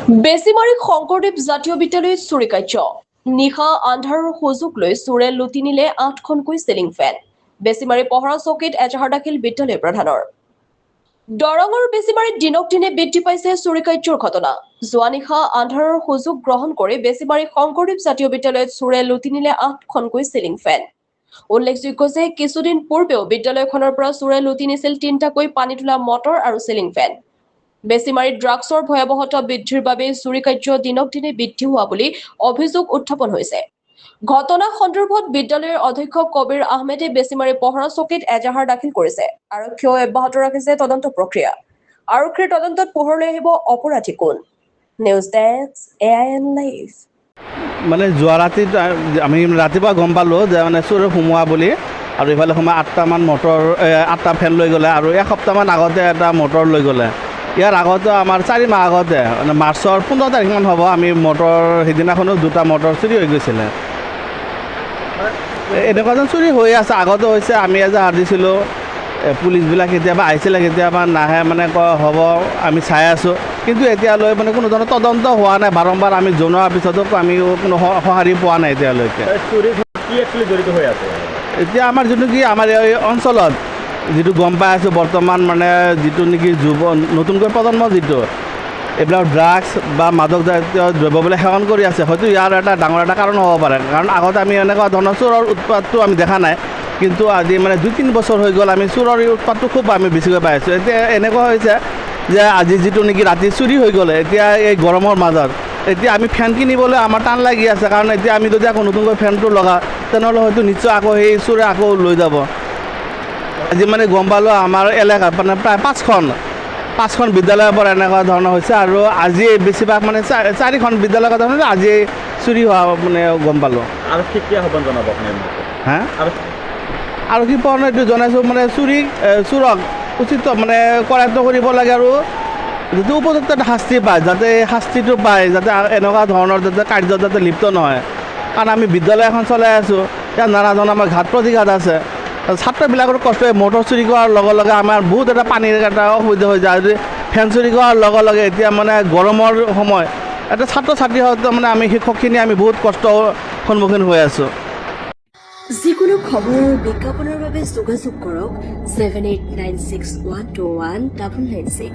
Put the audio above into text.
বেছিমাৰী শংকৰদেৱ জাতীয় বিদ্যালয়ত চুৰি কাৰ্য নিশা আন্ধাৰৰ সুযোগ লৈ চোৰে লুটি নিলে 8খনকৈ চিলিং ফেন বেছিমাৰী পহৰা চকীত এজাহাৰ দাখিল বিদ্যালয় প্ৰধানৰ দৰঙৰ বেছিমাৰীত দিনক দিনে বৃদ্ধি পাইছে চুৰি কাৰ্যৰ ঘটনা যোৱা নিশা আন্ধাৰৰ সুযোগ গ্ৰহণ কৰি বেছিমাৰী শংকৰদেৱ জাতীয় বিদ্যালয়ত চোৰে লুটি নিলে 8খনকৈ চিলিং ফেন উল্লেখযোগ্য যে কিছুদিন পূৰ্বেও বিদ্যালয়খনৰ পৰা চোৰে লুটি নিছিল 3টাকৈ পানী তোলা মটৰ আৰু চিলিং ফেন বেছিমাৰীত ড্ৰাগছৰ ভয়াৱহতা বৃদ্ধিৰ বাবে চুৰি কাৰ্য দিনক দিনে বৃদ্ধি হোৱা বুলি অভিযোগ উত্থাপন হৈছে ঘটনা সন্দৰ্ভত বিদ্যালয়ৰ অধ্যক্ষ কবিৰ আহমেদে বেছিমাৰী পহৰা চকীত এজাহাৰ দাখিল কৰিছে আৰক্ষীয়ে অব্যাহত ৰাখিছে তদন্ত প্ৰক্ৰিয়া আৰক্ষীৰ তদন্তত পোহৰলৈ আহিব অপৰাধী কোন নিউজ ডেস্ক AIN লাইভ মানে যোৱা ৰাতি আমি ৰাতিপুৱা গম পালোঁ যে মানে চোৰ সোমোৱা বুলি আৰু ইফালে সোমাই 8টামান মটৰ 8টা ফেন লৈ গ'লে আৰু এসপ্তাহমান আগতে এটা মটৰ লৈ গ'লে ইয়াৰ আগতে আমাৰ 4 মাহ আগতে মানে মাৰ্চৰ 15 তাৰিখমান হ'ব আমি মটৰ সিদিনাখনো 2টা মটৰ চুৰি হৈ গৈছিলে এনেকুৱা যেন চুৰি হৈ আছে আগতে হৈছে আমি এজাহাৰ দিছিলোঁ পুলিচবিলাক কেতিয়াবা আহিছিলে কেতিয়াবা নাহে মানে কয় হ'ব আমি চাই আছোঁ কিন্তু এতিয়ালৈ মানে কোনো ধৰণৰ তদন্ত হোৱা নাই বাৰম্বাৰ আমি জনোৱাৰ পিছতো আমি কোনো সঁহাৰি পোৱা নাই এতিয়ালৈকে জড়িত হৈ আছে এতিয়া আমাৰ যিটো কি আমাৰ এই অঞ্চলত যিটো গম পাই আছোঁ বৰ্তমান মানে যিটো নেকি নতুনকৈ প্ৰজন্ম যিটো এইবিলাক ড্ৰাগছ বা মাদক জাতীয় দ্ৰব্যবিলাক সেৱন কৰি আছে হয়তো ইয়াৰ এটা ডাঙৰ এটা কাৰণ হ'ব পাৰে কাৰণ আগতে আমি এনেকুৱা ধৰণৰ চোৰৰ উৎপাতটো আমি দেখা নাই কিন্তু আজি মানে 2-3 বছৰ হৈ গ'ল আমি চোৰৰ উৎপাতটো খুব আমি বেছিকৈ পাই আছোঁ এতিয়া এনেকুৱা হৈছে যে আজি যিটো নেকি ৰাতি চুৰি হৈ গ'লে এতিয়া এই গৰমৰ মাজত এতিয়া আমি ফেন কিনিবলৈ আমাৰ টান লাগি আছে কাৰণ এতিয়া আমি যদি আকৌ নতুনকৈ ফেনটো লগাওঁ তেনেহ'লে হয়তো নিশ্চয় আকৌ সেই চোৰে আকৌ লৈ যাব আজি মানে গম পালোঁ আমাৰ এলেকাত মানে প্ৰায় 5খন বিদ্যালয়ৰ পৰা এনেকুৱা ধৰণৰ হৈছে আৰু আজি বেছিভাগ মানে 4খন বিদ্যালয়ৰ কথা মানে আজি চুৰি হোৱা মানে গম পালোঁ আৰু কেতিয়া হ'ব জনাব আপুনি হা আৰু কি পৰ এইটো জনাইছোঁ মানে চোৰক উচিত মানে কৰায়ত্ব কৰিব লাগে আৰু যিটো উপযুক্ত এটা শাস্তি পায় যাতে শাস্তিটো পায় যাতে এনেকুৱা ধৰণৰ যাতে কাৰ্যত যাতে লিপ্ত নহয় কাৰণ আমি বিদ্যালয় এখন চলাই আছোঁ ইয়াত নানা ধৰণৰ আমাৰ ঘাট প্ৰতিঘাত আছে ছাত্ৰবিলাকৰ কষ্ট মটৰ চুৰি কৰাৰ লগে লগে আমাৰ বহুত এটা পানীৰ এটা অসুবিধা হৈ যায় যদি ফেন চুৰি কৰাৰ লগে লগে এতিয়া মানে গৰমৰ সময় এটা ছাত্ৰ ছাত্ৰী মানে আমি শিক্ষকখিনি আমি বহুত কষ্টৰ সন্মুখীন হৈ আছোঁ যিকোনো খবৰ আৰু বিজ্ঞাপনৰ বাবে যোগাযোগ কৰক 7896121996